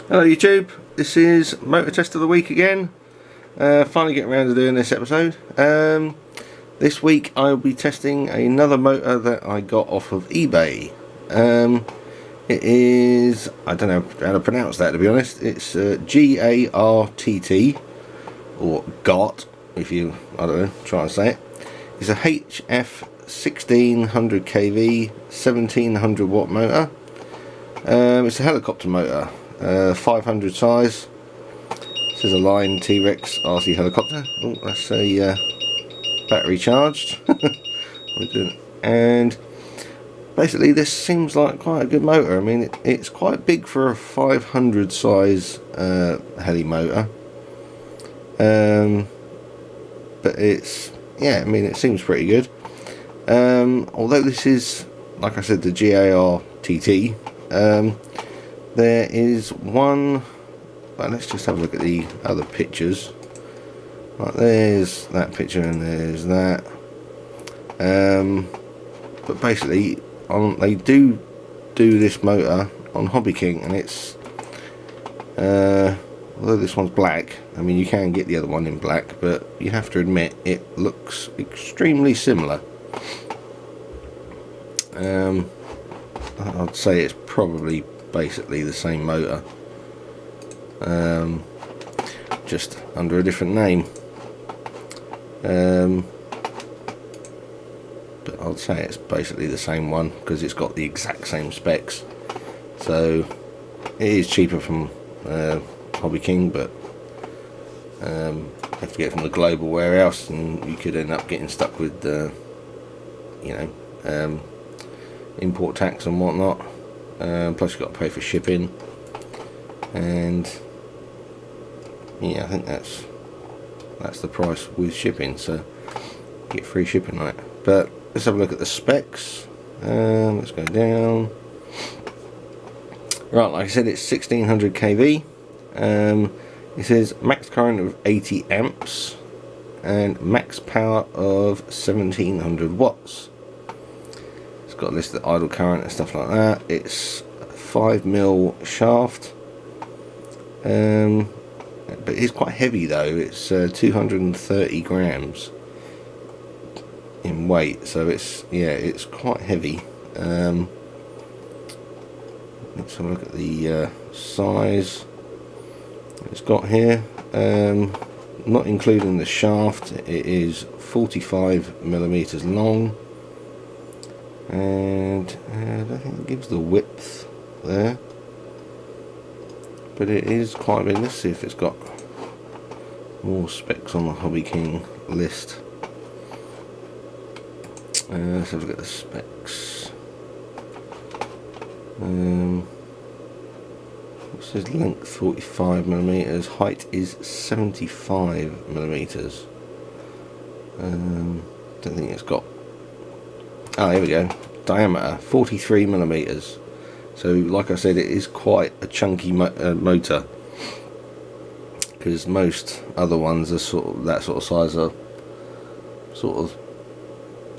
Hello YouTube, this is Motor Test of the Week again. Finally getting around to doing this episode. This week I'll be testing another motor that I got off of eBay. It is, I don't know how to pronounce that to be honest, it's GARTT, or GARTT if you, I don't know, try and say it. It's a HF500kv 1700 watt motor. It's a helicopter motor. 500 size. This is Align Trex RC Helicopter. Oh, that's a battery charged. And basically this seems like quite a good motor. I mean it's quite big for a 500 size heli motor, but it's, yeah, I mean it seems pretty good. Although this is, like I said, the GARTT, there is one, well, let's just have a look at the other pictures. Right, there's that picture and there's that. But basically, they do this motor on Hobby King, and it's, although this one's black, I mean you can get the other one in black, but you have to admit it looks extremely similar. I'd say it's probably basically the same motor, just under a different name, but I'd say it's basically the same one because it's got the exact same specs. So it is cheaper from Hobby King, but you have to get it from the global warehouse, and you could end up getting stuck with you know, import tax and whatnot. Plus you've got to pay for shipping, and yeah, I think that's the price with shipping, so you get free shipping on it. But let's have a look at the specs. Let's go down. Right, like I said, it's 1600 kV. It says max current of 80 amps and max power of 1700 watts. Got a list of idle current and stuff like that. It's a 5mm shaft, but it's quite heavy though. It's 230 grams in weight, so it's, yeah, it's quite heavy. Let's have a look at the size it's got here. Not including the shaft, it is 45mm long. And I don't think it gives the width there, but it is quite big. Let's see if it's got more specs on the Hobby King list. Let's have a look at the specs. It says length 45mm, height is 75mm. Don't think it's got, oh, here we go. Diameter 43mm. So, like I said, it is quite a chunky motor, because most other ones are sort of that sort of size, are sort of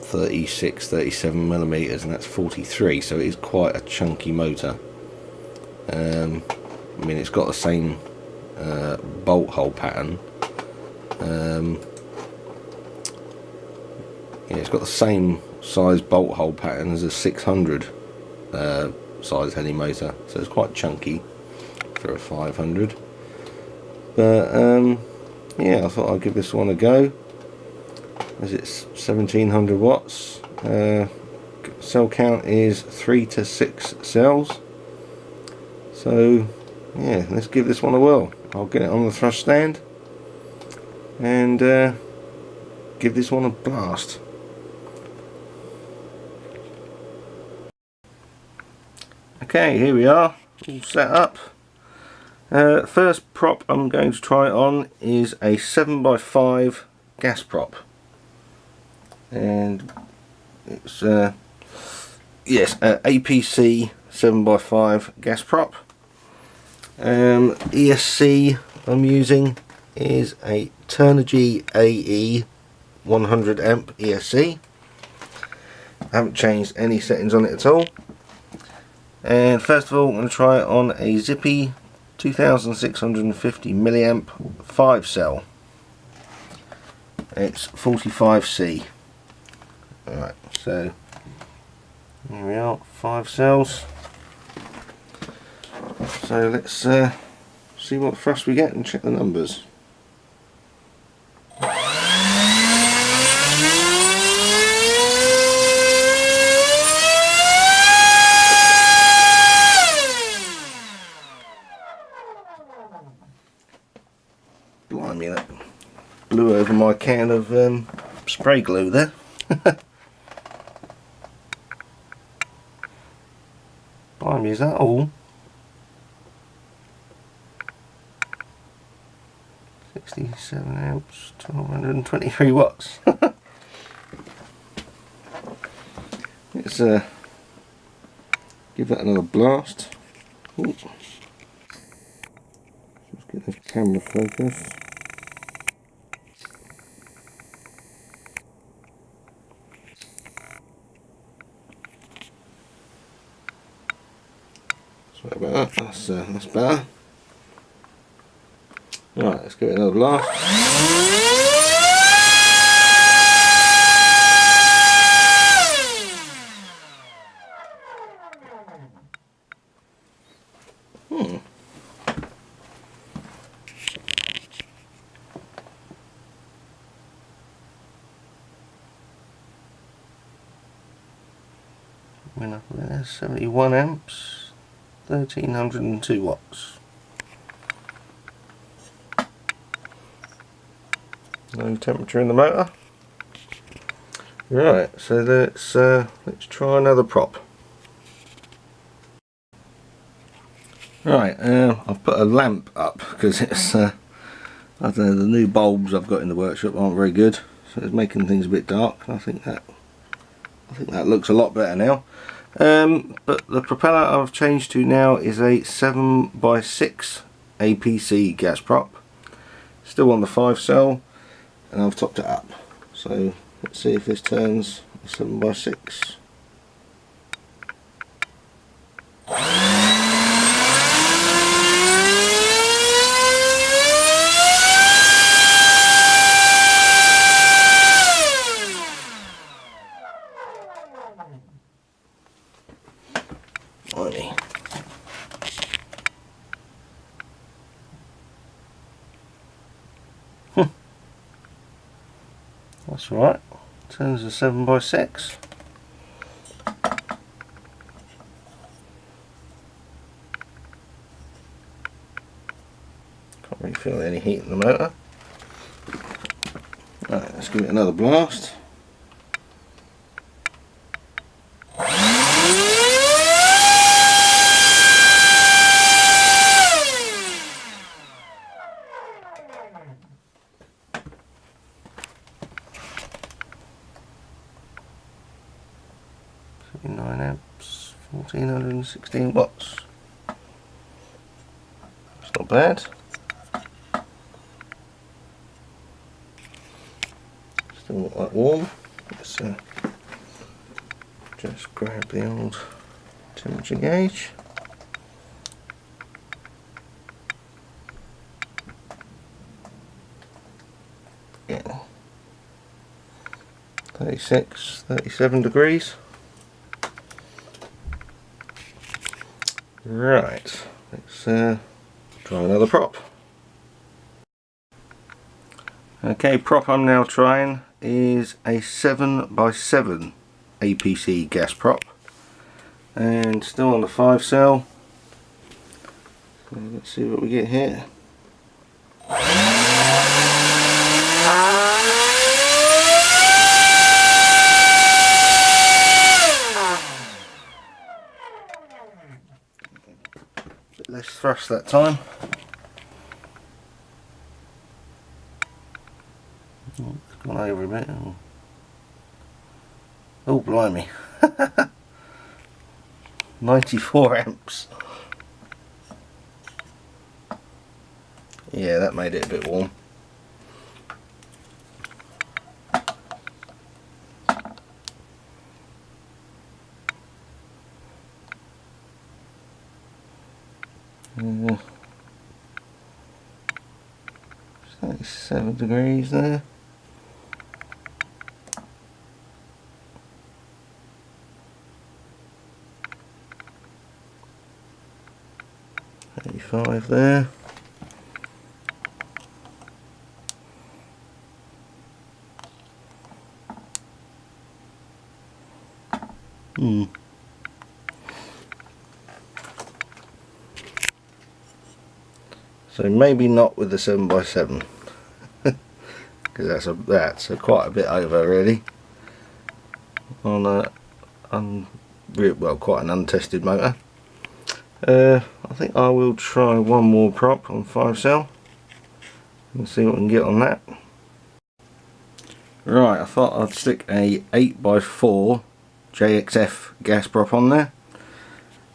36-37mm, and that's 43. So it is quite a chunky motor. I mean, it's got the same bolt hole pattern. Yeah, it's got the same size bolt hole pattern as a 600 size heli motor, so it's quite chunky for a 500. But yeah, I thought I'd give this one a go, as it's 1700 watts. Cell count is 3 to 6 cells. So yeah, let's give this one a whirl. I'll get it on the thrust stand and give this one a blast. Okay, here we are, all set up. First prop I'm going to try on is a 7x5 gas prop, and it's yes, APC 7x5 gas prop. ESC I'm using is a Turnigy AE 100 amp ESC. I haven't changed any settings on it at all. And first of all, I'm going to try it on a zippy 2650 milliamp 5 cell. It's 45C. Alright, so here we are, 5 cells. So let's see what thrust we get and check the numbers. Blimey, that blew over my can of spray glue there. Blimey, is that all? 67 amps, 1223 watts. Let's give that another blast. Ooh. Let's get the camera focused. Sorry about that, that's better. Right, let's give it another blast. Went up there, 71 amps, 1302 watts. No temperature in the motor. Right, so let's try another prop. Right, I've put a lamp up because it's I don't know, the new bulbs I've got in the workshop aren't very good, so it's making things a bit dark. I think that looks a lot better now. But the propeller I've changed to now is a 7x6 APC gas prop. Still on the 5 cell, and I've topped it up. So let's see if this turns 7x6. That's right, turns a 7x6. Can't really feel any heat in the motor. Right, let's give it another blast. Nine amps, 1416 watts. It's not bad. Still not that warm. Let's just grab the old temperature gauge. Yeah. 36, 37 degrees. Right, let's try another prop. Okay, prop I'm now trying is a 7x7 APC gas prop, and still on the 5 cell. So let's see what we get here. Less thrust that time. Oh, it's gone over a bit. Oh, blimey. 94 amps. Yeah, that made it a bit warm. 37 degrees there. Five there. So maybe not with the 7x7 because that's quite a bit over really on quite an untested motor. I think I will try one more prop on 5 cell and see what we can get on that. Right, I thought I'd stick a 8x4 JXF gas prop on there.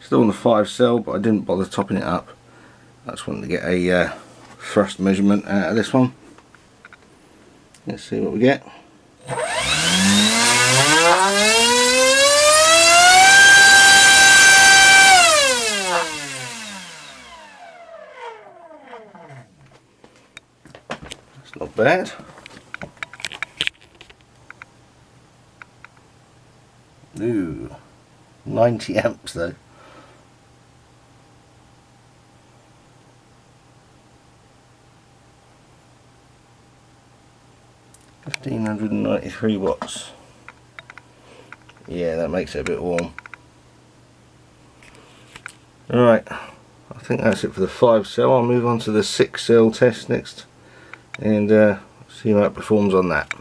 Still on the 5 cell, but I didn't bother topping it up. I just wanted to get a thrust measurement out of this one. Let's see what we get. That's not bad. Ooh, 90 amps though. $1,593 Yeah, that makes it a bit warm. Alright, I think that's it for the 5 cell. I'll move on to the 6 cell test next and see how it performs on that.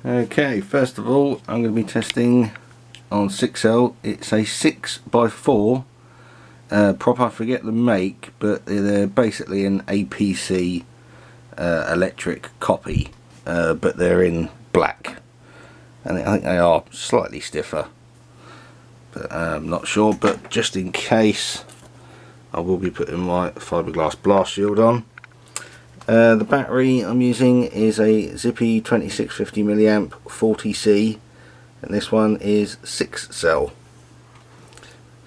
Okay, first of all I'm going to be testing on 6L. It's a 6x4 prop. I forget the make, but they're basically an APC electric copy, but they're in black, and I think they are slightly stiffer, but I'm not sure. But just in case, I will be putting my fiberglass blast shield on. The battery I'm using is a Zippy 2650 milliamp 40C, and this one is 6 cell.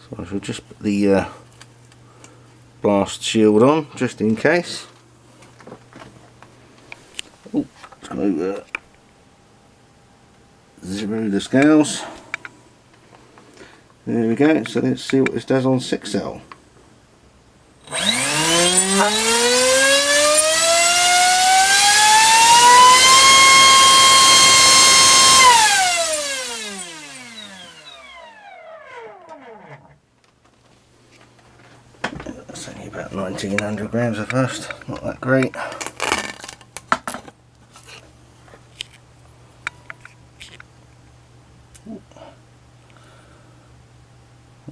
So I shall just put the blast shield on just in case. Oh, it's going to zero the scales. There we go. So let's see what this does on 6 cell. That's only about 1900 grams at first, not that great.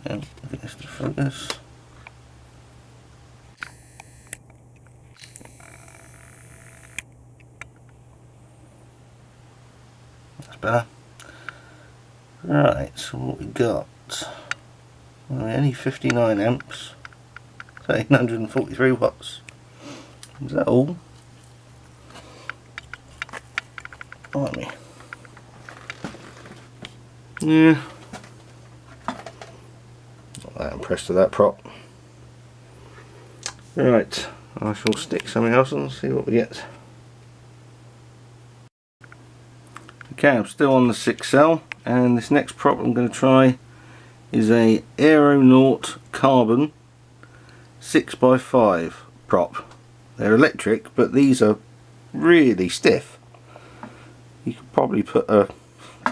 Yeah, get this to focus. That's better. Right, so what we got? Well, only 59 amps, 1343 watts. Is that all? Blimey. Yeah. Not that impressed with that prop. Right, I shall stick something else on and see what we get. Okay, I'm still on the 6 cell, and this next prop I'm going to try is a Aeronaut Carbon 6x5 prop. They're electric, but these are really stiff. You could probably put an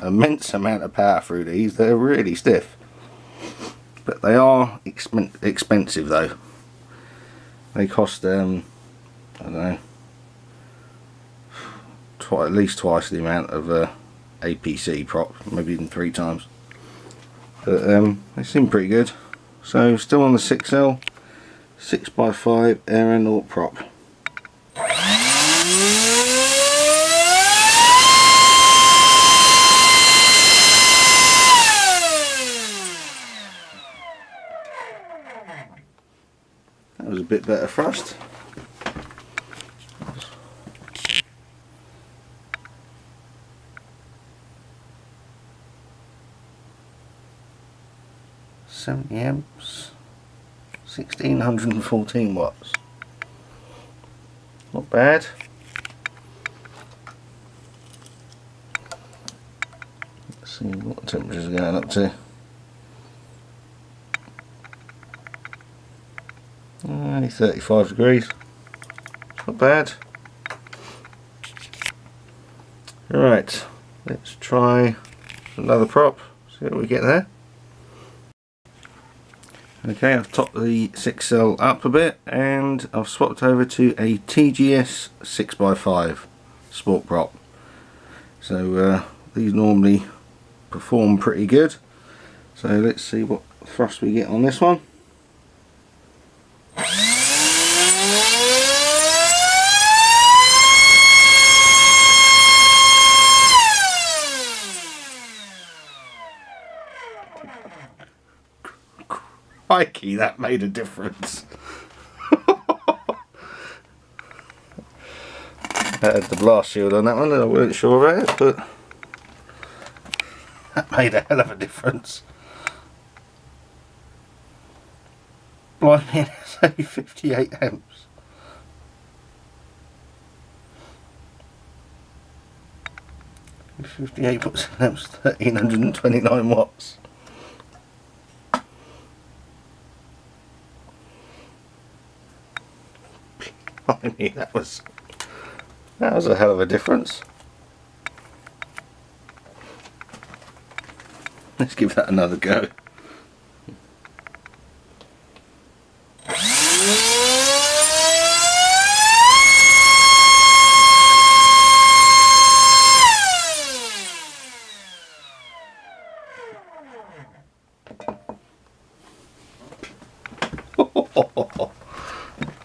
immense amount of power through these. They're really stiff, but they are expensive though. They cost I don't know, at least twice the amount of APC prop, maybe even 3 times. But they seem pretty good. So still on the 6L 6x5 Aeronaut prop. That was a bit better thrust. .70 amps, 1614 watts. bad. Let's see what the temperatures are going up to. Only 35 degrees. Not bad. Right, let's try another prop, see what we get there. Okay, I've topped the 6L up a bit and I've swapped over to a TGS 6x5 sport prop. So these normally perform pretty good. So let's see what thrust we get on this one. Crikey, that made a difference. I had the blast shield on that one and I wasn't sure about it, but that made a hell of a difference. Blimey, it's only 58 amps. With 58 watts amps, 1329 watts. Blimey, that was a hell of a difference. Let's give that another go.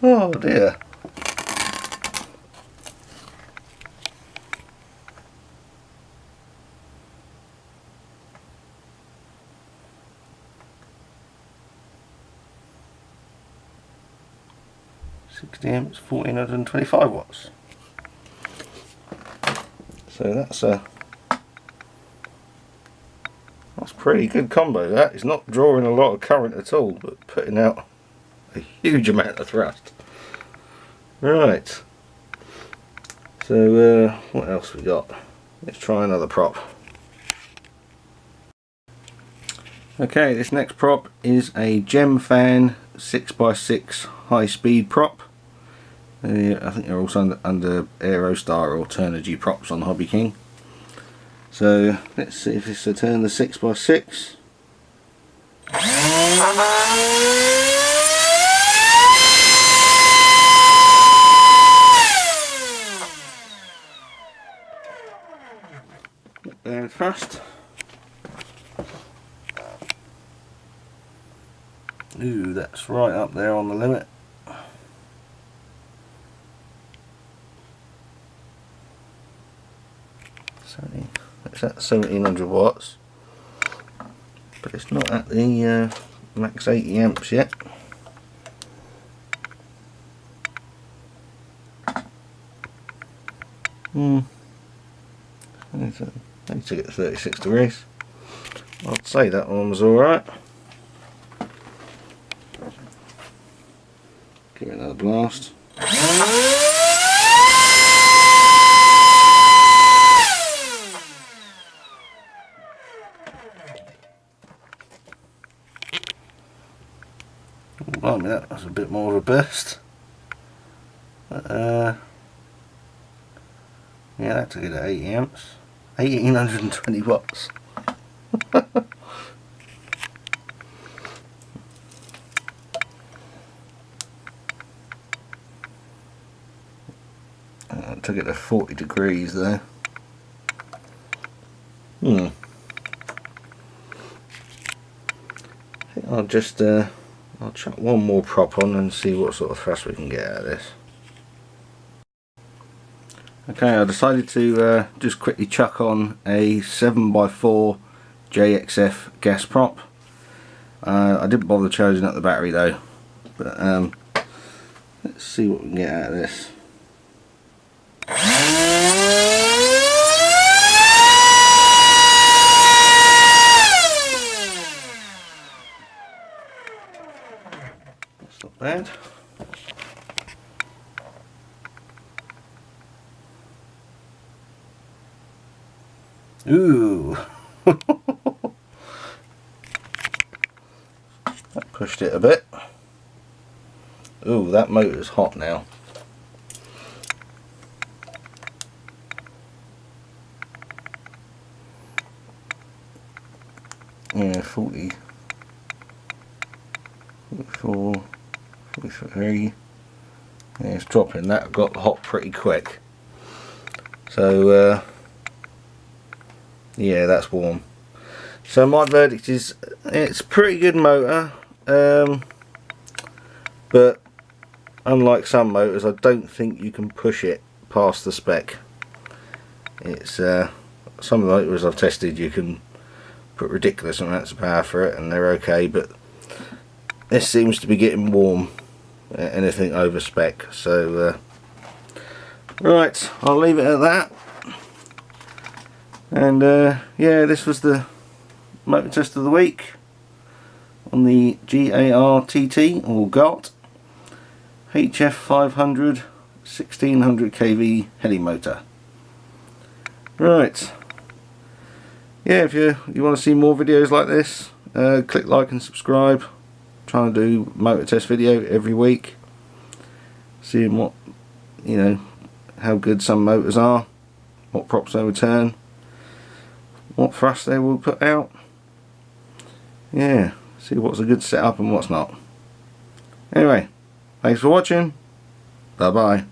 Oh dear. $60 amps, 1425 watts. So that's a pretty good combo. That is not drawing a lot of current at all, but putting out a huge amount of thrust. Right. So what else we got? Let's try another prop. Okay, this next prop is a Gem Fan 6x6 high speed prop. I think they're also under Aerostar or Turnigy props on Hobby King. So let's see if this will turn the 6x6. There first. Ooh, that's right up there on the limit. It's at 1700 watts, but it's not at the max 80 amps yet. I need to get 36 degrees. I'd say that one was alright. Give it another blast. Blimey, that was a bit more of a burst. Yeah, that took it at 80 amps. 1820 watts. Took it to 40 degrees though. I think I'll just I'll chuck one more prop on and see what sort of thrust we can get out of this. Okay, I decided to just quickly chuck on a 7x4 JXF gas prop. I didn't bother charging up the battery though, but let's see what we can get out of this. That's not bad. Ooh. That pushed it a bit. Ooh, that motor's hot now. Yeah, 40, 44, 43. Yeah, it's dropping. That got hot pretty quick. So, yeah, that's warm. So my verdict is, it's a pretty good motor, but unlike some motors, I don't think you can push it past the spec. It's some of the motors I've tested, you can put ridiculous amounts of power for it and they're okay, but this seems to be getting warm, anything over spec. So right, I'll leave it at that. And yeah, this was the motor test of the week on the GARTT or GARTT HF500 1600kv heli motor. Right, yeah, if you want to see more videos like this, click like and subscribe. I'm trying to do motor test video every week, seeing what, you know, how good some motors are, what props they return, what thrust they will put out. Yeah, see what's a good setup and what's not. Anyway, thanks for watching. Bye bye.